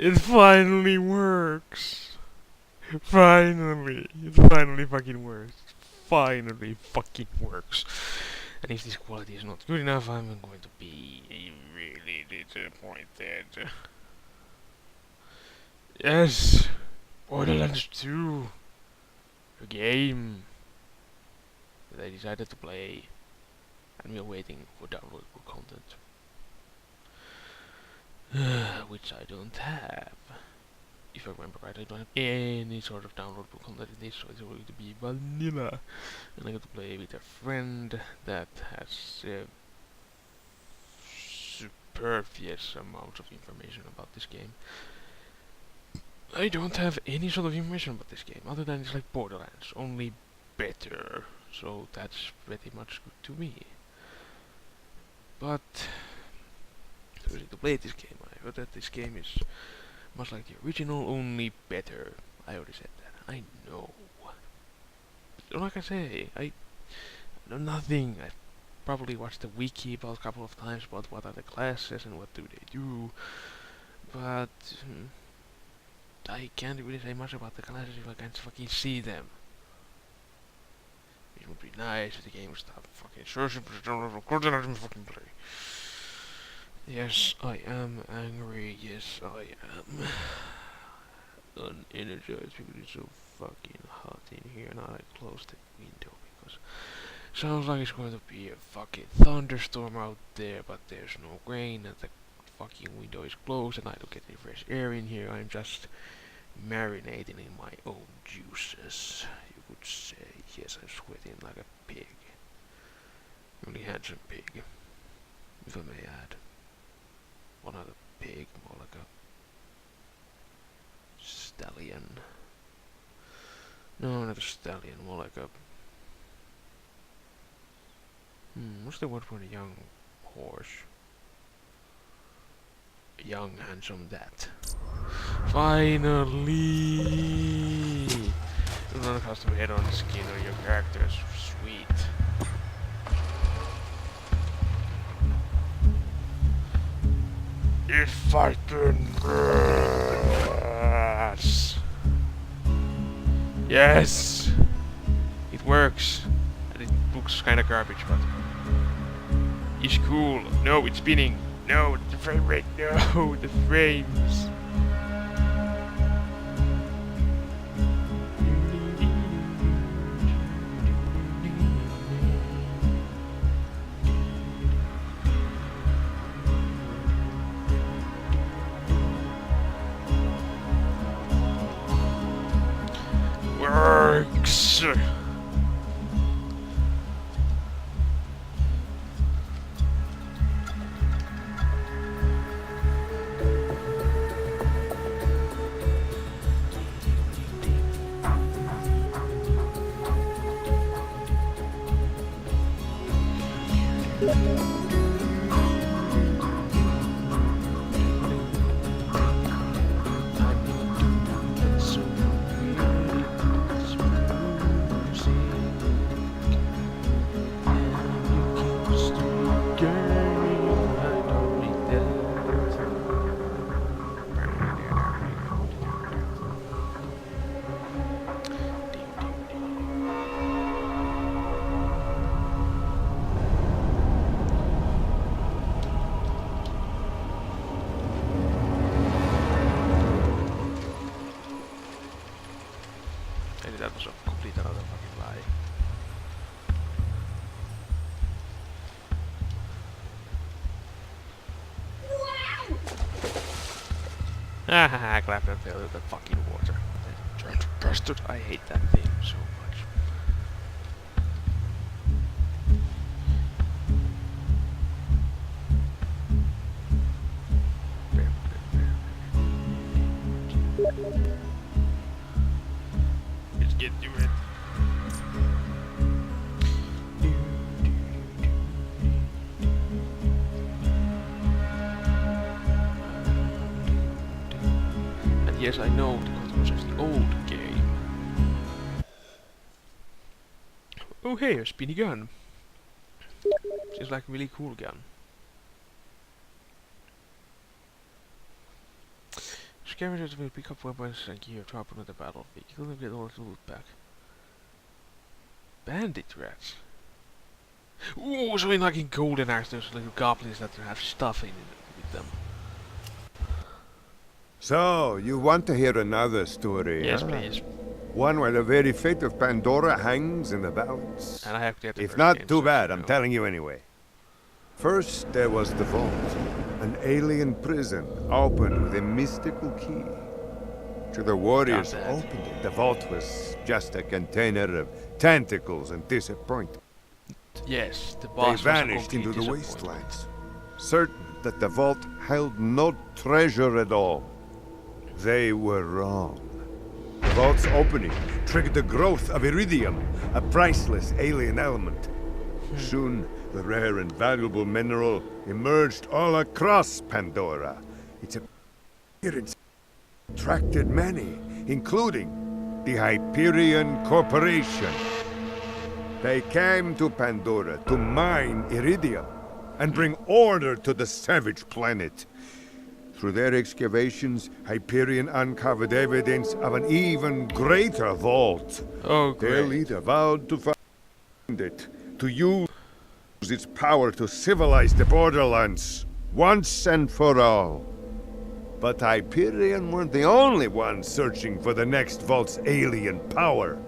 It finally works. Finally. It finally fucking works. Finally fucking works. And if this quality is not good enough, I'm going to be really disappointed. Yes! Borderlands 2! A game that I decided to play. And we are waiting for downloadable content. Which I don't have. If I remember right, I don't have any sort of downloadable content in this, so it's going to be vanilla. And I'm going to play with a friend that has superfluous amounts of information about this game. I don't have any sort of information about this game, other than it's like Borderlands, only better. So that's pretty much good to me. But so to play this game, I heard that this game is much like the original, only better. I already said that. I know. Like I say, I know nothing. I probably watched the wiki about a couple of times about what are the classes and what do they do, but I can't really say much about the classes if I can't fucking see them. It would be nice if the game would stop fucking searching for the downloadable content and fucking play. Yes, I am angry. Yes, I am unenergized because it's so fucking hot in here. Now I close the window because sounds like it's going to be a fucking thunderstorm out there, but there's no rain and the fucking window is closed and I don't get any fresh air in here. I'm just marinating in my own juices, you could say. Yes, I'm sweating like a pig. Really handsome pig, if I may add. Well, not a pig, more like a stallion. No, not a stallion, more like a... what's the word for a young horse? A young, handsome that. Finally! You don't have custom head on the skin or your characters. Sweet. If I can press. Yes! It works. And it looks kinda garbage, but it's cool. No, it's spinning. No, the frame rate. No, the frames. Works. That was a complete another fucking lie. Ah, clap and fell into the fucking water. That bastard, I hate that thing so much. Let's get to it. And yes, I know the controls of the old game. Oh hey, a spinny gun. Seems like a really cool gun. scavengers will pick up weapons and gear dropped on the battlefield. You can get all the loot back. Bandit rats. Ooh, so like in Golden Axe, there's little goblins that have stuff in it with them. So, you want to hear another story? Yes, huh? please. One where the very fate of Pandora hangs in the balance. And I have to get the If first not, game, too so bad, you I'm know. telling you anyway. First, there was the vault. An alien prison opened with a mystical key. To the warriors Got who that. opened it, the vault was just a container of tentacles and disappointment. Yes, the They boss was a vanished into complete the disappointment. wastelands, certain that the vault held no treasure at all. They were wrong. The vault's opening triggered the growth of iridium, a priceless alien element. Soon, the rare and valuable mineral emerged all across Pandora. Its appearance attracted many, including the Hyperion Corporation. They came to Pandora to mine iridium and bring order to the savage planet. Through their excavations, Hyperion uncovered evidence of an even greater vault. Oh, Their great. leader vowed to find it, to use its power to civilize the Borderlands, once and for all. But Hyperion weren't the only ones searching for the next vault's alien power.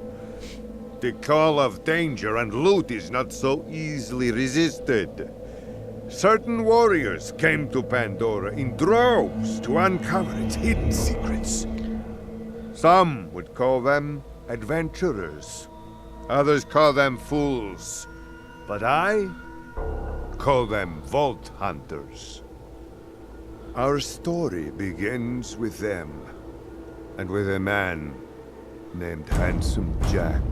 The call of danger and loot is not so easily resisted. Certain warriors came to Pandora in droves to uncover its hidden secrets. Some would call them adventurers. Others call them fools. But I call them vault hunters. Our story begins with them, and with a man named Handsome Jack.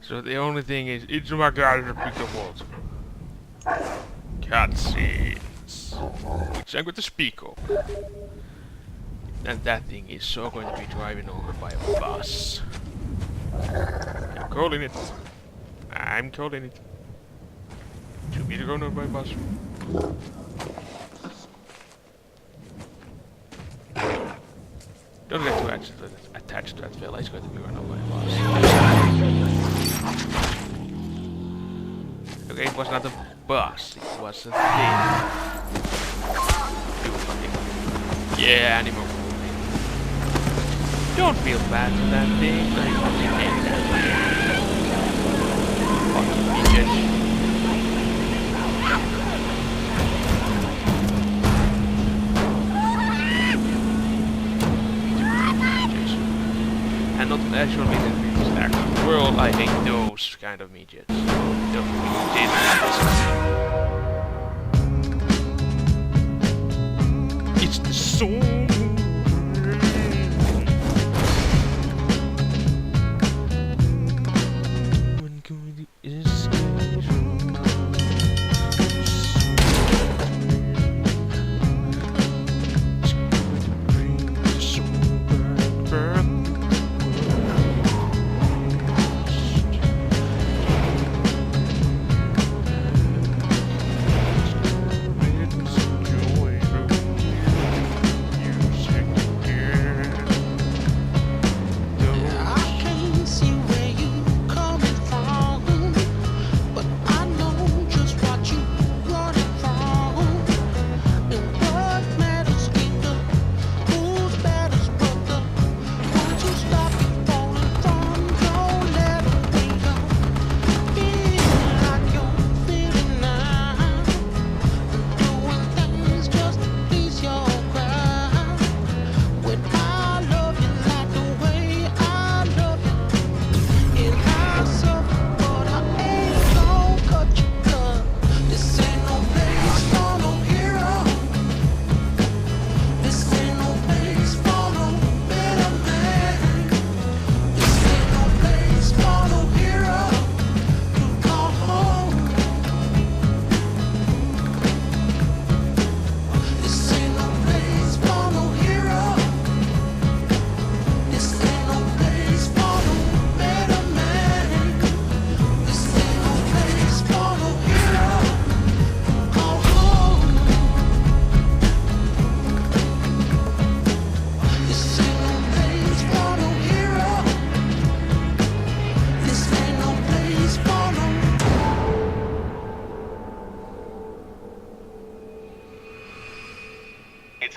So the only thing is, it's my guy to pick the vault. Cutscenes. Which I'm going to speak of. And that thing is so going to be driving over by a bus. I'm calling it. I'm calling it. Should be going over by a bus. Don't get too attached to that fella, he's going to be run over by a bus. Okay, it was not a bus, it was a thing. Yeah, animal movie. Don't feel bad for that thing. I fucking hate that thing. Fucking bitches. And not the actual midgets, the actual world. I hate those kind of midgets. Don't did It's the song. When good is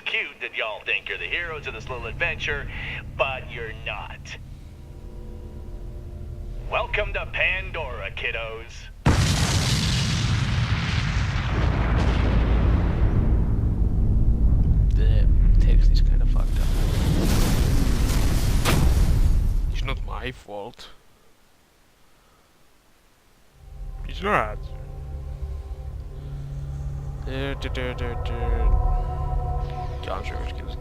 It's cute that y'all think you're the heroes of this little adventure, but you're not. Welcome to Pandora, kiddos. The text is kind of fucked up. It's not my fault. It's not. Gunshot skills.